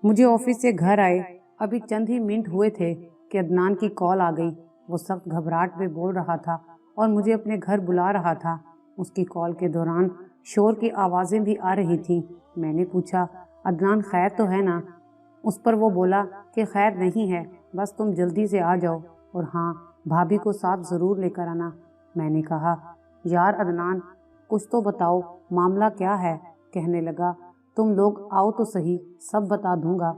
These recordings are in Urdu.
مجھے آفس سے گھر آئے ابھی چند ہی منٹ ہوئے تھے کہ عدنان کی کال آ گئی۔ وہ سخت گھبراہٹ میں بول رہا تھا اور مجھے اپنے گھر بلا رہا تھا۔ اس کی کال کے دوران شور کی آوازیں بھی آ رہی تھیں۔ میں نے پوچھا، عدنان خیر تو ہے نا؟ اس پر وہ بولا کہ خیر نہیں ہے، بس تم جلدی سے آ جاؤ، اور ہاں بھابھی کو ساتھ ضرور لے کر آنا۔ میں نے کہا، یار عدنان کچھ تو بتاؤ، معاملہ کیا ہے؟ کہنے لگا، تم لوگ آؤ تو صحیح، سب بتا دوں گا۔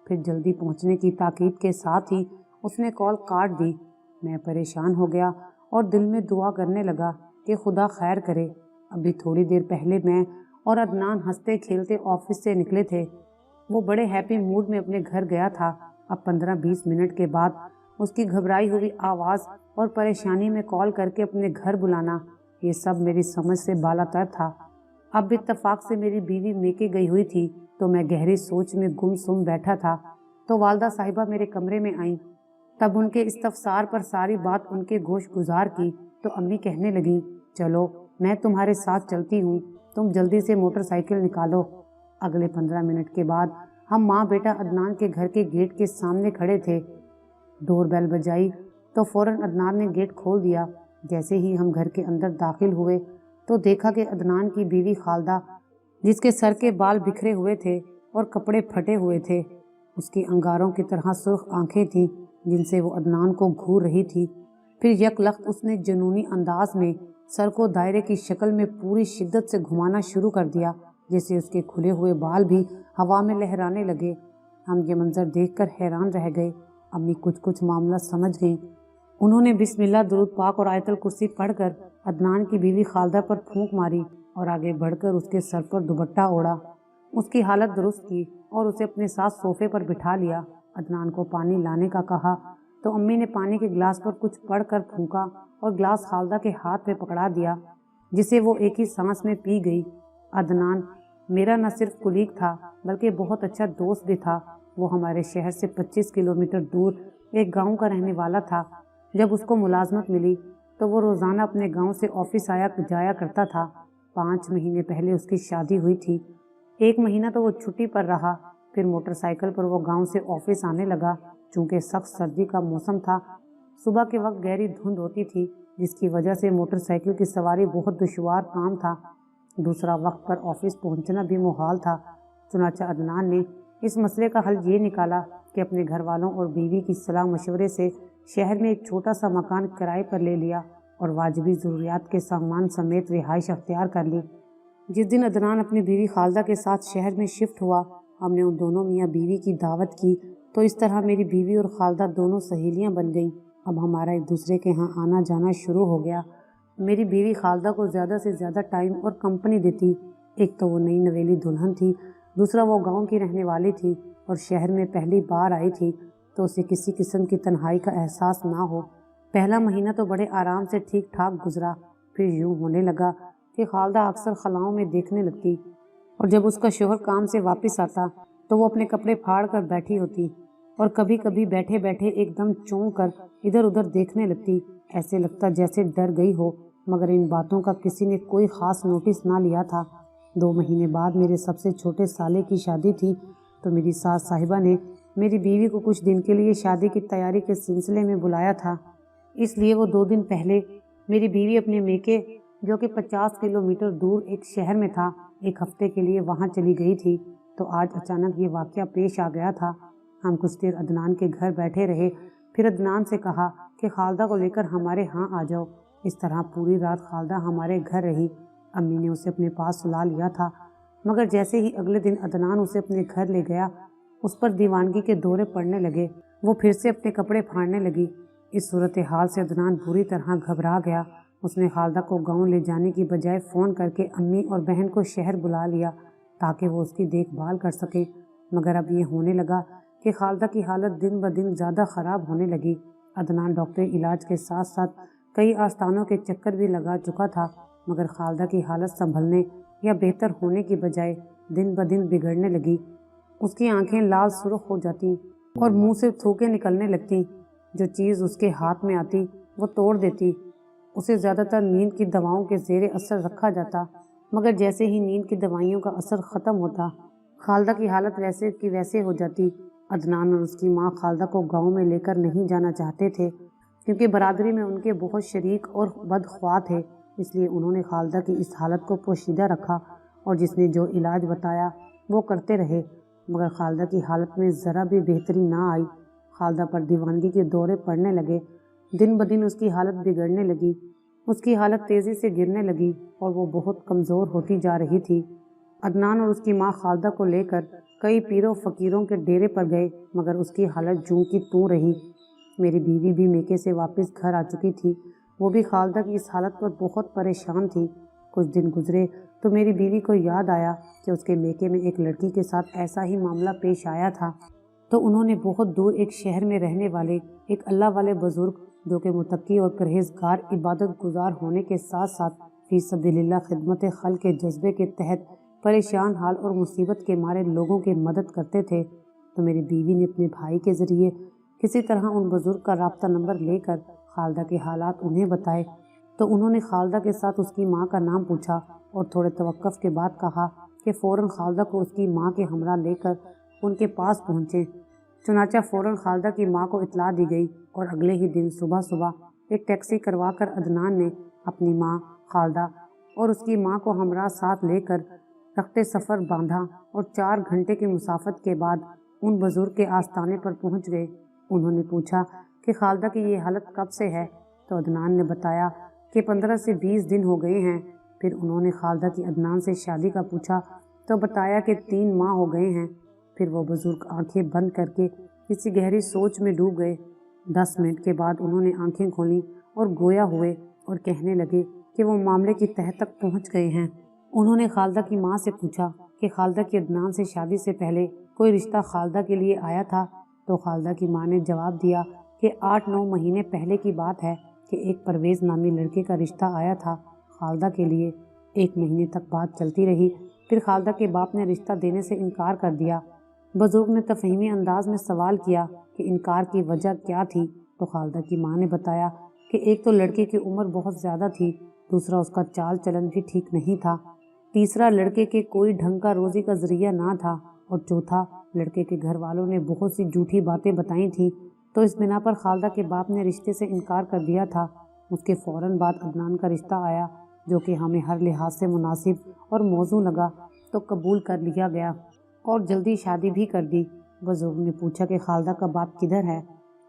پھر جلدی پہنچنے کی تاکید کے ساتھ ہی اس نے کال کاٹ دی۔ میں پریشان ہو گیا اور دل میں دعا کرنے لگا کہ خدا خیر کرے۔ ابھی تھوڑی دیر پہلے میں اور عدنان ہنستے کھیلتے آفس سے نکلے تھے۔ وہ بڑے ہیپی موڈ میں اپنے گھر گیا تھا۔ اب 15-20 منٹ کے بعد اس کی گھبرائی ہوئی آواز اور پریشانی میں کال کر کے اپنے گھر بلانا، یہ سب میری سمجھ سے بالاتر تھا۔ اب اتفاق سے میری بیوی میکے گئی ہوئی تھی تو میں گہری سوچ میں گم سم بیٹھا تھا تو والدہ صاحبہ میرے کمرے میں آئیں۔ تب ان کے استفسار پر ساری بات ان کے گوش گزار کی تو امی کہنے لگیں، چلو میں تمہارے ساتھ چلتی ہوں، تم جلدی سے موٹر سائیکل نکالو۔ اگلے 15 منٹ کے بعد ہم ماں بیٹا عدنان کے گھر کے گیٹ کے سامنے کھڑے تھے۔ ڈور بیل بجائی تو فوراً عدنان نے گیٹ کھول دیا۔ جیسے ہی ہم گھر کے اندر داخل ہوئے تو دیکھا کہ عدنان کی بیوی خالدہ، جس کے سر کے بال بکھرے ہوئے تھے اور کپڑے پھٹے ہوئے تھے، اس کی انگاروں کی طرح سرخ آنکھیں تھیں جن سے وہ عدنان کو گھور رہی تھی۔ پھر یک لخت اس نے جنونی انداز میں سر کو دائرے کی شکل میں پوری شدت سے گھمانا شروع کر دیا، جیسے اس کے کھلے ہوئے بال بھی ہوا میں لہرانے لگے۔ ہم یہ منظر دیکھ کر حیران رہ گئے۔ امی کچھ معاملہ سمجھ گئیں۔ انہوں نے بسم اللہ درود پاک اور آیت الکرسی پڑھ کر عدنان کی بیوی خالدہ پر پھونک ماری اور آگے بڑھ کر اس کے سر پر دوپٹہ اوڑھا، اس کی حالت درست کی اور اسے اپنے ساتھ صوفے پر بٹھا لیا۔ عدنان کو پانی لانے کا کہا تو امی نے پانی کے گلاس پر کچھ پڑھ کر پھونکا اور گلاس خالدہ کے ہاتھ میں پکڑا دیا، جسے وہ ایک ہی سانس میں پی گئی۔ عدنان میرا نہ صرف کولیگ تھا بلکہ بہت اچھا دوست بھی تھا۔ وہ ہمارے شہر سے 25 کلومیٹر دور ایک گاؤں کا رہنے والا تھا۔ جب اس کو ملازمت ملی تو وہ روزانہ اپنے گاؤں سے آفس آیا جایا کرتا تھا۔ 5 مہینے پہلے اس کی شادی ہوئی تھی۔ 1 مہینہ تو وہ چھٹی پر رہا، پھر موٹر سائیکل پر وہ گاؤں سے آفس آنے لگا۔ چونکہ سخت سردی کا موسم تھا، صبح کے وقت گہری دھند ہوتی تھی، جس کی وجہ سے موٹر سائیکل کی سواری بہت دشوار کام تھا۔ دوسرا وقت پر آفس پہنچنا بھی محال تھا۔ چنانچہ عدنان نے اس مسئلے کا حل یہ نکالا کہ اپنے گھر والوں اور بیوی کی صلاح مشورے سے شہر میں ایک چھوٹا سا مکان کرائے پر لے لیا اور واجبی ضروریات کے سامان سمیت رہائش اختیار کر لی۔ جس دن عدنان اپنی بیوی خالدہ کے ساتھ شہر میں شفٹ ہوا، ہم نے ان دونوں میاں بیوی کی دعوت کی تو اس طرح میری بیوی اور خالدہ دونوں سہیلیاں بن گئیں۔ اب ہمارا ایک دوسرے کے ہاں آنا جانا شروع ہو گیا۔ میری بیوی خالدہ کو زیادہ سے زیادہ ٹائم اور کمپنی دیتی۔ ایک تو وہ نئی نویلی دلہن تھی، دوسرا وہ گاؤں کی رہنے والی تھی اور شہر میں پہلی بار آئی تھی تو اسے کسی قسم کی تنہائی کا احساس نہ ہو۔ پہلا مہینہ تو بڑے آرام سے ٹھیک ٹھاک گزرا، پھر یوں ہونے لگا کہ خالدہ اکثر خلاؤں میں دیکھنے لگتی، اور جب اس کا شوہر کام سے واپس آتا تو وہ اپنے کپڑے پھاڑ کر بیٹھی ہوتی اور کبھی کبھی بیٹھے بیٹھے ایک دم چونک کر ادھر ادھر دیکھنے لگتی۔ ایسے لگتا جیسے ڈر گئی ہو، مگر ان باتوں کا کسی نے کوئی خاص نوٹس نہ لیا تھا۔ 2 مہینے بعد میرے سب سے چھوٹے سالے کی شادی تھی تو میری ساس صاحبہ نے میری بیوی کو کچھ دن کے لیے شادی کی تیاری کے سلسلے میں بلایا تھا۔ اس لیے وہ 2 دن پہلے میری بیوی اپنے میکے، جو کہ 50 کلومیٹر دور ایک شہر میں تھا، 1 ہفتے کے لیے وہاں چلی گئی تھی۔ تو آج اچانک یہ واقعہ پیش آ گیا تھا۔ ہم کچھ دیر عدنان کے گھر بیٹھے رہے، پھر عدنان سے کہا کہ خالدہ کو لے کر ہمارے ہاں آ جاؤ۔ اس طرح پوری رات خالدہ ہمارے گھر رہی۔ امی نے اسے اپنے پاس سلا لیا تھا، مگر جیسے ہی اگلے دن عدنان اسے اپنے گھر لے گیا، اس پر دیوانگی کے دورے پڑنے لگے۔ وہ پھر سے اپنے کپڑے پھاڑنے لگی۔ اس صورتحال سے عدنان بری طرح گھبرا گیا۔ اس نے خالدہ کو گاؤں لے جانے کی بجائے فون کر کے امی اور بہن کو شہر بلا لیا تاکہ وہ اس کی دیکھ بھال کر سکیں۔ مگر اب یہ ہونے لگا کہ خالدہ کی حالت دن بدن زیادہ خراب ہونے لگی۔ عدنان ڈاکٹری علاج کے ساتھ ساتھ کئی آستانوں کے چکر بھی لگا چکا تھا، مگر خالدہ کی حالت سنبھلنے یا بہتر ہونے کی بجائے دن بدن بگڑنے لگی۔ اس کی آنکھیں لال سرخ ہو جاتی اور منہ سے تھوکیں نکلنے لگتی۔ جو چیز اس کے ہاتھ میں آتی وہ توڑ دیتی۔ اسے زیادہ تر نیند کی دواؤں کے زیر اثر رکھا جاتا، مگر جیسے ہی نیند کی دوائیوں کا اثر ختم ہوتا، خالدہ کی حالت ویسے کی ویسے ہو جاتی۔ عدنان اور اس کی ماں خالدہ کو گاؤں میں لے کر نہیں جانا چاہتے تھے کیونکہ برادری میں ان کے بہت شریک اور بدخواہ تھے، اس لیے انہوں نے خالدہ کی اس حالت کو پوشیدہ رکھا اور جس نے جو علاج بتایا وہ کرتے رہے، مگر خالدہ کی حالت میں ذرا بھی بہتری نہ آئی۔ خالدہ پر دیوانگی کے دورے پڑنے لگے، دن بدن اس کی حالت بگڑنے لگی، اس کی حالت تیزی سے گرنے لگی اور وہ بہت کمزور ہوتی جا رہی تھی۔ عدنان اور اس کی ماں خالدہ کو لے کر کئی پیروں فقیروں کے ڈیرے پر گئے، مگر اس کی حالت جوں کی توں رہی۔ میری بیوی بھی میکے سے واپس گھر آ چکی تھی، وہ بھی خالدہ کی اس حالت پر بہت پریشان تھی۔ کچھ دن گزرے تو میری بیوی کو یاد آیا کہ اس کے میکے میں ایک لڑکی کے ساتھ ایسا ہی معاملہ پیش آیا تھا، تو انہوں نے بہت دور ایک شہر میں رہنے والے ایک اللہ والے بزرگ جو کہ متقی اور پرہیزگار عبادت گزار ہونے کے ساتھ ساتھ فی سبیل اللہ خدمت خلق کے جذبے کے تحت پریشان حال اور مصیبت کے مارے لوگوں کی مدد کرتے تھے، تو میری بیوی نے اپنے بھائی کے ذریعے کسی طرح ان بزرگ کا رابطہ نمبر لے کر خالدہ کے حالات انہیں بتائے، تو انہوں نے خالدہ کے ساتھ اس کی ماں کا نام پوچھا اور تھوڑے توقف کے بعد کہا کہ فوراً خالدہ کو اس کی ماں کے ہمراہ لے کر ان کے پاس پہنچے۔ چنانچہ فوراً خالدہ کی ماں کو اطلاع دی گئی اور اگلے ہی دن صبح صبح ایک ٹیکسی کروا کر عدنان نے اپنی ماں خالدہ اور اس کی ماں کو ہمراہ ساتھ لے کر رخت سفر باندھا اور 4 گھنٹے کی مسافت کے بعد ان بزرگ کے آستانے پر پہنچ گئے۔ انہوں نے پوچھا کہ خالدہ کی یہ حالت کب سے ہے، تو عدنان نے بتایا کہ 15 سے 20 دن ہو گئے ہیں۔ پھر انہوں نے خالدہ کی عدنان سے شادی کا پوچھا تو بتایا کہ 3 ماہ ہو گئے ہیں۔ پھر وہ بزرگ آنکھیں بند کر کے کسی گہری سوچ میں ڈوب گئے۔ 10 منٹ کے بعد انہوں نے آنکھیں کھولیں اور گویا ہوئے اور کہنے لگے کہ وہ معاملے کی تہہ تک پہنچ گئے ہیں۔ انہوں نے خالدہ کی ماں سے پوچھا کہ خالدہ کی عدنان سے شادی سے پہلے کوئی رشتہ خالدہ کے لیے آیا تھا، تو خالدہ کی ماں نے جواب دیا کہ 8-9 مہینے پہلے کی بات ہے کہ ایک پرویز نامی لڑکے کا رشتہ آیا تھا خالدہ کے لیے۔ 1 مہینے تک بات چلتی رہی، پھر خالدہ کے باپ نے رشتہ دینے سے انکار کر دیا۔ بزرگ نے تفہیمی انداز میں سوال کیا کہ انکار کی وجہ کیا تھی، تو خالدہ کی ماں نے بتایا کہ ایک تو لڑکے کی عمر بہت زیادہ تھی، دوسرا اس کا چال چلن بھی ٹھیک نہیں تھا، تیسرا لڑکے کے کوئی ڈھنگ کا روزی کا ذریعہ نہ تھا، اور چوتھا لڑکے کے گھر والوں نے بہت سی جھوٹی باتیں بتائی تھیں، تو اس بنا پر خالدہ کے باپ نے رشتے سے انکار کر دیا تھا۔ اس کے فوراً بعد عدنان کا رشتہ آیا جو کہ ہمیں ہر لحاظ سے مناسب اور موزوں لگا، تو قبول کر لیا گیا اور جلدی شادی بھی کر دی۔ بزرگ نے پوچھا کہ خالدہ کا باپ کدھر ہے،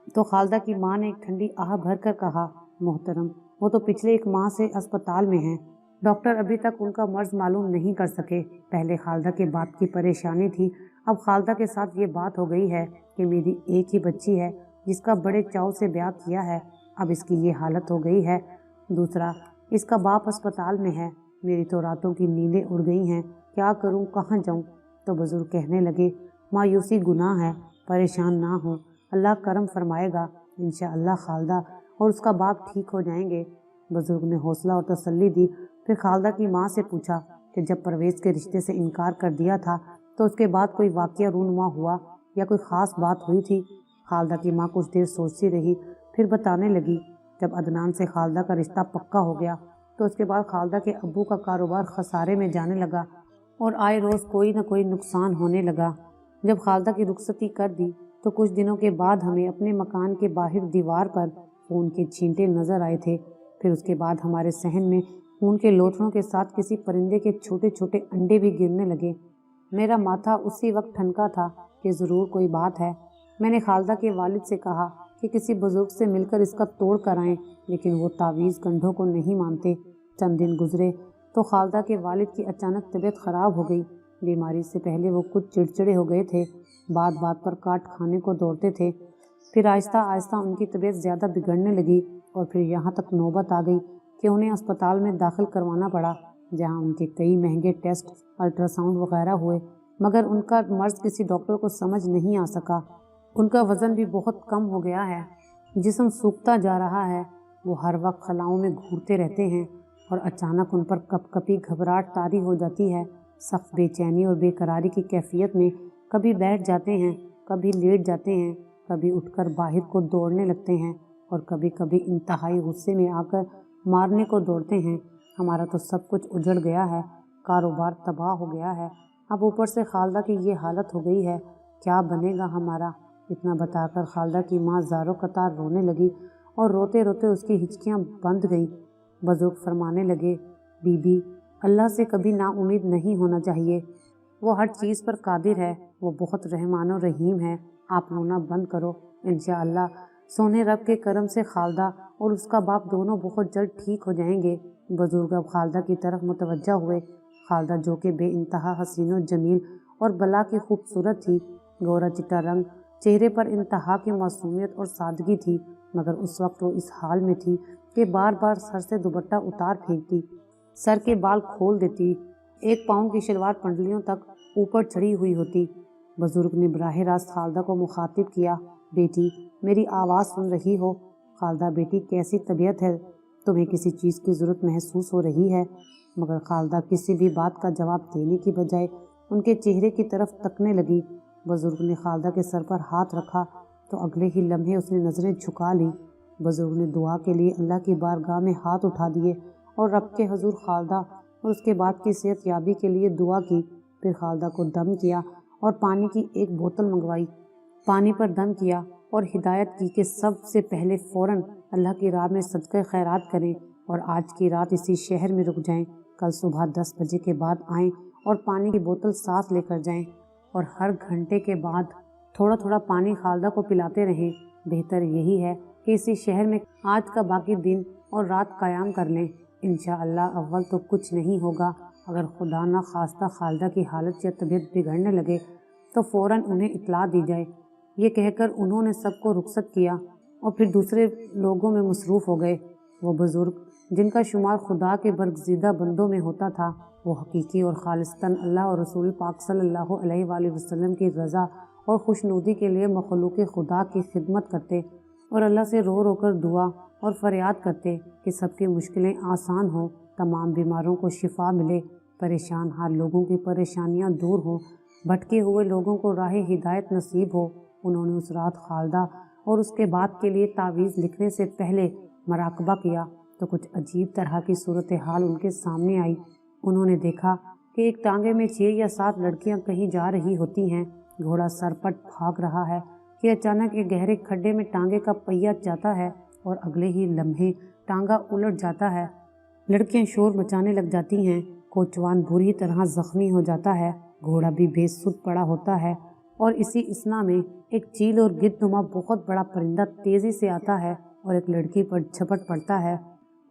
تو خالدہ کی ماں نے ایک ٹھنڈی آہ بھر کر کہا، محترم وہ تو پچھلے 1 ماہ سے اسپتال میں ہیں، ڈاکٹر ابھی تک ان کا مرض معلوم نہیں کر سکے۔ پہلے خالدہ کے باپ کی پریشانی تھی، اب خالدہ کے ساتھ یہ بات ہو گئی ہے کہ میری ایک ہی بچی ہے جس کا بڑے چاؤ سے بیاہ کیا ہے، اب اس کی یہ حالت ہو گئی ہے، دوسرا اس کا باپ اسپتال میں ہے، میری تو راتوں کی نیندیں اڑ گئی ہیں، کیا کروں کہاں جاؤں؟ تو بزرگ کہنے لگے، مایوسی گناہ ہے، پریشان نہ ہو، اللہ کرم فرمائے گا، انشاءاللہ خالدہ اور اس کا باپ ٹھیک ہو جائیں گے۔ بزرگ نے حوصلہ اور تسلی دی۔ پھر خالدہ کی ماں سے پوچھا کہ جب پرویز کے رشتے سے انکار کر دیا تھا تو اس کے بعد کوئی واقعہ رونما ہوا یا کوئی خاص بات ہوئی تھی؟ خالدہ کی ماں کچھ دیر سوچتی رہی، پھر بتانے لگی، جب عدنان سے خالدہ کا رشتہ پکا ہو گیا تو اس کے بعد خالدہ کے ابو کا کاروبار خسارے میں جانے لگا اور آئے روز کوئی نہ کوئی نقصان ہونے لگا۔ جب خالدہ کی رخصتی کر دی تو کچھ دنوں کے بعد ہمیں اپنے مکان کے باہر دیوار پر خون کے چھینٹے نظر آئے تھے، پھر اس کے بعد ہمارے صحن میں خون کے لوتھڑوں کے ساتھ کسی پرندے کے چھوٹے چھوٹے انڈے بھی گرنے لگے۔ میرا ماتھا اسی وقت ٹھنکا تھا کہ ضرور کوئی بات ہے۔ میں نے خالدہ کے والد سے کہا کہ کسی بزرگ سے مل کر اس کا توڑ کرائیں، لیکن وہ تعویذ گنڈھوں کو نہیں مانتے۔ چند دن گزرے تو خالدہ کے والد کی اچانک طبیعت خراب ہو گئی۔ بیماری سے پہلے وہ کچھ چڑچڑے ہو گئے تھے، بات بات پر کاٹ کھانے کو دوڑتے تھے، پھر آہستہ آہستہ ان کی طبیعت زیادہ بگڑنے لگی اور پھر یہاں تک نوبت آ گئی کہ انہیں اسپتال میں داخل کروانا پڑا، جہاں ان کے کئی مہنگے ٹیسٹ، الٹرا ساؤنڈ وغیرہ ہوئے، مگر ان کا مرض کسی ڈاکٹر کو سمجھ نہیں آ سکا۔ ان کا وزن بھی بہت کم ہو گیا ہے، جسم سوکھتا جا رہا ہے، وہ ہر وقت خلاؤں میں گھورتے رہتے ہیں اور اچانک ان پر کپ کپی گھبراہٹ طاری ہو جاتی ہے، سخت بے چینی اور بے قراری کی کیفیت میں کبھی بیٹھ جاتے ہیں، کبھی لیٹ جاتے ہیں، کبھی اٹھ کر باہر کو دوڑنے لگتے ہیں اور کبھی کبھی انتہائی غصے میں آ کر مارنے کو دوڑتے ہیں۔ ہمارا تو سب کچھ اجڑ گیا ہے، کاروبار تباہ ہو گیا ہے، اب اوپر سے خالدہ کی یہ حالت ہو گئی ہے، کیا بنے گا ہمارا؟ اتنا بتا کر خالدہ کی ماں زاروں قطار رونے لگی اور روتے روتے اس کی ہچکیاں بند گئیں۔ بزرگ فرمانے لگے، بی بی، اللہ سے کبھی نا امید نہیں ہونا چاہیے، وہ ہر چیز پر قادر ہے، وہ بہت رحمان و رحیم ہے۔ آپ رونا بند کرو، انشاءاللہ سونے رب کے کرم سے خالدہ اور اس کا باپ دونوں بہت جلد ٹھیک ہو جائیں گے۔ بزرگ اب خالدہ کی طرف متوجہ ہوئے۔ خالدہ جو کہ بے انتہا حسین و جمیل اور بلا کی خوبصورت تھی، گورا چٹا رنگ، چہرے پر انتہا کی معصومیت اور سادگی تھی، مگر اس وقت وہ اس حال میں تھی کہ بار بار سر سے دوپٹہ اتار پھینکتی، سر کے بال کھول دیتی، ایک پاؤں کی شلوار پنڈلیوں تک اوپر چڑھی ہوئی ہوتی۔ بزرگ نے براہ راست خالدہ کو مخاطب کیا، بیٹی میری آواز سن رہی ہو؟ خالدہ بیٹی کیسی طبیعت ہے؟ تمہیں کسی چیز کی ضرورت محسوس ہو رہی ہے؟ مگر خالدہ کسی بھی بات کا جواب دینے کی بجائے ان کے چہرے کی طرف تکنے لگی۔ بزرگ نے خالدہ کے سر پر ہاتھ رکھا تو اگلے ہی لمحے اس نے نظریں جھکا لی۔ بزرگ نے دعا کے لیے اللہ کی بارگاہ میں ہاتھ اٹھا دیے اور رب کے حضور خالدہ اور اس کے بعد کی صحت یابی کے لیے دعا کی۔ پھر خالدہ کو دم کیا اور پانی کی ایک بوتل منگوائی، پانی پر دم کیا اور ہدایت کی کہ سب سے پہلے فوراً اللہ کی راہ میں صدقہ خیرات کریں اور آج کی رات اسی شہر میں رک جائیں، کل صبح 10 بجے کے بعد آئیں اور پانی کی بوتل ساتھ لے کر جائیں اور ہر گھنٹے کے بعد تھوڑا تھوڑا پانی خالدہ کو پلاتے رہیں۔ بہتر یہی ہے کہ اسی شہر میں آج کا باقی دن اور رات قیام کر لیں، انشاءاللہ اول تو کچھ نہیں ہوگا، اگر خدا نہ خواستہ خالدہ کی حالت یا طبیعت بگڑنے لگے تو فوراً انہیں اطلاع دی جائے۔ یہ کہہ کر انہوں نے سب کو رخصت کیا اور پھر دوسرے لوگوں میں مصروف ہو گئے۔ وہ بزرگ جن کا شمار خدا کے برگزیدہ بندوں میں ہوتا تھا، وہ حقیقی اور خالصتاً اللہ اور رسول پاک صلی اللہ علیہ وآلہ وسلم کی رضا اور خوشنودی کے لیے مخلوق خدا کی خدمت کرتے اور اللہ سے رو رو کر دعا اور فریاد کرتے کہ سب کی مشکلیں آسان ہوں، تمام بیماروں کو شفا ملے، پریشان حال لوگوں کی پریشانیاں دور ہوں، بھٹکے ہوئے لوگوں کو راہ ہدایت نصیب ہو۔ انہوں نے اس رات خالدہ اور اس کے بعد کے لیے تعویذ لکھنے سے پہلے مراقبہ کیا تو کچھ عجیب طرح کی صورتحال ان کے سامنے آئی۔ انہوں نے دیکھا کہ ایک ٹانگے میں 6 یا 7 لڑکیاں کہیں جا رہی ہوتی ہیں، گھوڑا سرپٹ بھاگ رہا ہے کہ اچانک ایک گہرے کھڈے میں ٹانگے کا پہیہ جاتا ہے اور اگلے ہی لمحے ٹانگا الٹ جاتا ہے، لڑکیاں شور مچانے لگ جاتی ہیں، کوچوان بری طرح زخمی ہو جاتا ہے، گھوڑا بھی بے سدھ پڑا ہوتا ہے اور اسی اثنا میں ایک چیل اور گدھ نما بہت بڑا پرندہ تیزی سے آتا ہے اور ایک لڑکی پر جھپٹ پڑتا ہے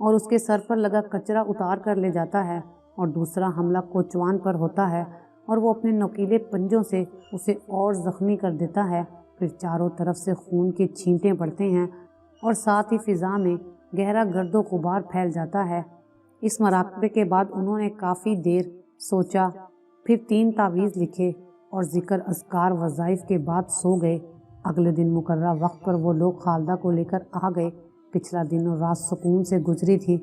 اور اس کے سر پر لگا کچرا اتار کر لے جاتا ہے، اور دوسرا حملہ کوچوان پر ہوتا ہے اور وہ اپنے نوکیلے پنجوں سے اسے اور زخمی کر دیتا ہے۔ پھر چاروں طرف سے خون کے چھینٹے پڑتے ہیں اور ساتھ ہی فضا میں گہرا گرد و غبار پھیل جاتا ہے۔ اس مراقبے کے بعد انہوں نے کافی دیر سوچا، پھر 3 تعویذ لکھے اور ذکر اذکار وظائف کے بعد سو گئے۔ اگلے دن مقررہ وقت پر وہ لوگ خالدہ کو لے کر آ گئے۔ پچھلا دن اور رات سکون سے گزری تھی،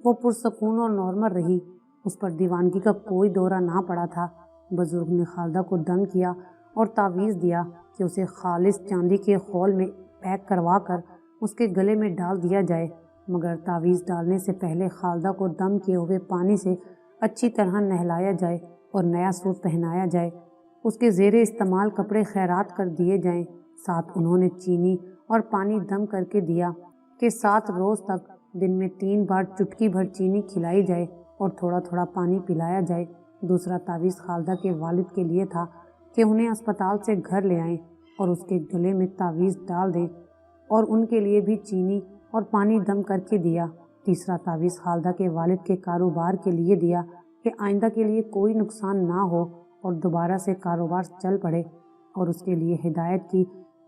وہ پرسکون اور نارمل رہی، اس پر دیوانگی کا کوئی دورہ نہ پڑا تھا۔ بزرگ نے خالدہ کو دم کیا اور تعویذ دیا کہ اسے خالص چاندی کے خول میں پیک کروا کر اس کے گلے میں ڈال دیا جائے، مگر تعویذ ڈالنے سے پہلے خالدہ کو دم کیے ہوئے پانی سے اچھی طرح نہلایا جائے اور نیا سوٹ پہنایا جائے، اس کے زیر استعمال کپڑے خیرات کر دیے جائیں۔ ساتھ انہوں نے چینی اور پانی دم کر کے دیا کہ 7 روز تک دن میں 3 بار چٹکی بھر چینی کھلائی جائے اور تھوڑا تھوڑا پانی پلایا جائے۔ دوسرا تعویذ خالدہ کے والد کے لیے تھا کہ انہیں اسپتال سے گھر لے آئیں اور اس کے گلے میں تعویذ ڈال دیں اور ان کے لیے بھی چینی اور پانی دم کر کے دیا۔ تیسرا تعویذ خالدہ کے والد کے کاروبار کے لیے دیا کہ آئندہ کے لیے کوئی نقصان نہ ہو اور دوبارہ سے کاروبار چل پڑے، اور اس کے لیے ہدایت کی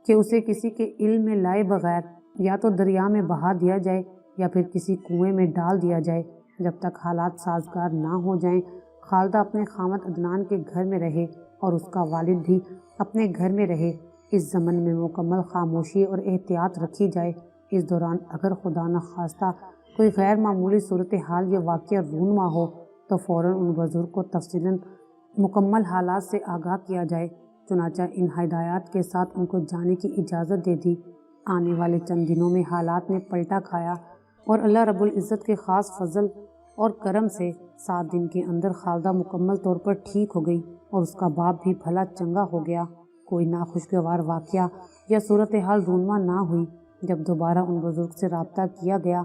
کہ اسے کسی کے علم میں لائے بغیر یا تو دریا میں بہا دیا جائے یا پھر کسی کنویں میں ڈال دیا جائے۔ جب تک حالات سازگار نہ ہو جائیں خالدہ اپنے خامد عدنان کے گھر میں رہے اور اس کا والد بھی اپنے گھر میں رہے۔ اس زمن میں مکمل خاموشی اور احتیاط رکھی جائے۔ اس دوران اگر خدا نخواستہ کوئی غیر معمولی صورتحال یا واقعہ رونما ہو تو فوراً ان بزرگ کو تفصیلاً مکمل حالات سے آگاہ کیا جائے۔ چنانچہ ان ہدایات کے ساتھ ان کو جانے کی اجازت دے دی۔ آنے والے چند دنوں میں حالات نے پلٹا کھایا اور اللہ رب العزت کے خاص فضل اور کرم سے 7 دن کے اندر خالدہ مکمل طور پر ٹھیک ہو گئی اور اس کا باپ بھی بھلا چنگا ہو گیا۔ کوئی ناخوشگوار واقعہ یا صورتحال رونما نہ ہوئی۔ جب دوبارہ ان بزرگ سے رابطہ کیا گیا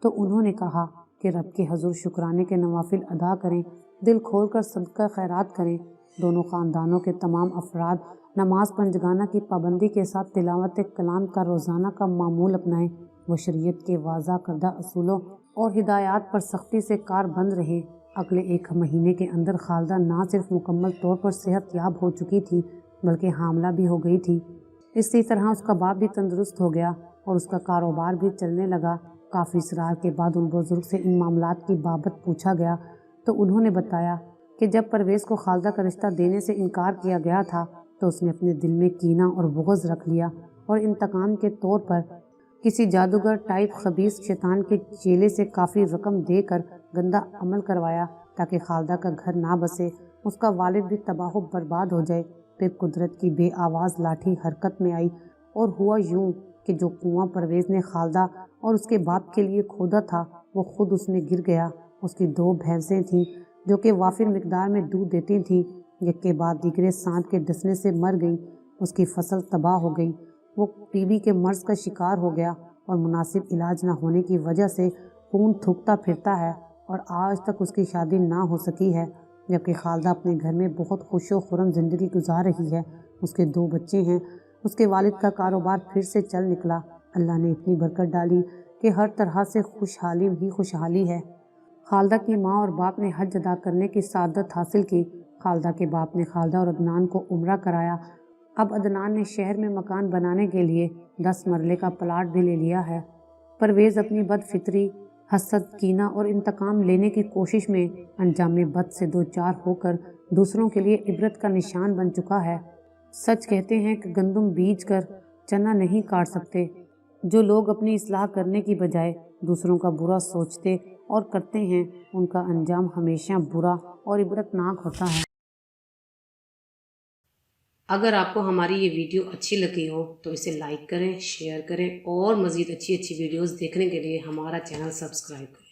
تو انہوں نے کہا کہ رب کے حضور شکرانے کے نوافل ادا کریں، دل کھول کر صدقہ خیرات کریں۔ دونوں خاندانوں کے تمام افراد نماز پنجگانہ کی پابندی کے ساتھ تلاوت کلام کا روزانہ کا معمول اپنائیں۔ وہ شریعت کے واضح کردہ اصولوں اور ہدایات پر سختی سے کار بند رہے۔ اگلے 1 مہینے کے اندر خالدہ نہ صرف مکمل طور پر صحت یاب ہو چکی تھی بلکہ حاملہ بھی ہو گئی تھی۔ اسی طرح اس کا باپ بھی تندرست ہو گیا اور اس کا کاروبار بھی چلنے لگا۔ کافی اصرار کے بعد ان بزرگ سے ان معاملات کی بابت پوچھا گیا تو انہوں نے بتایا کہ جب پرویز کو خالدہ کا رشتہ دینے سے انکار کیا گیا تھا تو اس نے اپنے دل میں کینہ اور بغض رکھ لیا اور انتقام کے طور پر کسی جادوگر ٹائپ خبیث شیطان کے چیلے سے کافی رقم دے کر گندا عمل کروایا تاکہ خالدہ کا گھر نہ بسے، اس کا والد بھی تباہ و برباد ہو جائے۔ پھر قدرت کی بے آواز لاٹھی حرکت میں آئی اور ہوا یوں کہ جو کنواں پرویز نے خالدہ اور اس کے باپ کے لیے کھودا تھا وہ خود اس میں گر گیا۔ اس کی 2 بھینسیں تھیں جو کہ وافر مقدار میں دودھ دیتی تھیں، ایک کے بعد دیگرے سانپ کے ڈسنے سے مر گئیں۔ اس کی فصل تباہ ہو گئی۔ وہ ٹی بی کے مرض کا شکار ہو گیا اور مناسب علاج نہ ہونے کی وجہ سے خون تھوکتا پھرتا ہے اور آج تک اس کی شادی نہ ہو سکی ہے، جبکہ خالدہ اپنے گھر میں بہت خوش و خرم زندگی گزار رہی ہے۔ اس کے 2 بچے ہیں۔ اس کے والد کا کاروبار پھر سے چل نکلا۔ اللہ نے اتنی برکت ڈالی کہ ہر طرح سے خوشحالی ہی خوشحالی ہے۔ خالدہ کی ماں اور باپ نے حج ادا کرنے کی سعادت حاصل کی۔ خالدہ کے باپ نے خالدہ اور عدنان کو عمرہ کرایا۔ اب عدنان نے شہر میں مکان بنانے کے لیے 10 مرلے کا پلاٹ بھی لے لیا ہے۔ پرویز اپنی بد فطری، حسد، کینہ اور انتقام لینے کی کوشش میں انجام بد سے دوچار ہو کر دوسروں کے لیے عبرت کا نشان بن چکا ہے۔ سچ کہتے ہیں کہ گندم بیج کر چنا نہیں کاٹ سکتے۔ جو لوگ اپنی اصلاح کرنے کی بجائے دوسروں کا برا سوچتے اور کرتے ہیں ان کا انجام ہمیشہ برا اور عبرتناک ہوتا ہے۔ اگر آپ کو ہماری یہ ویڈیو اچھی لگی ہو تو اسے لائک کریں، شیئر کریں اور مزید اچھی ویڈیوز دیکھنے کے لیے ہمارا چینل سبسکرائب کریں۔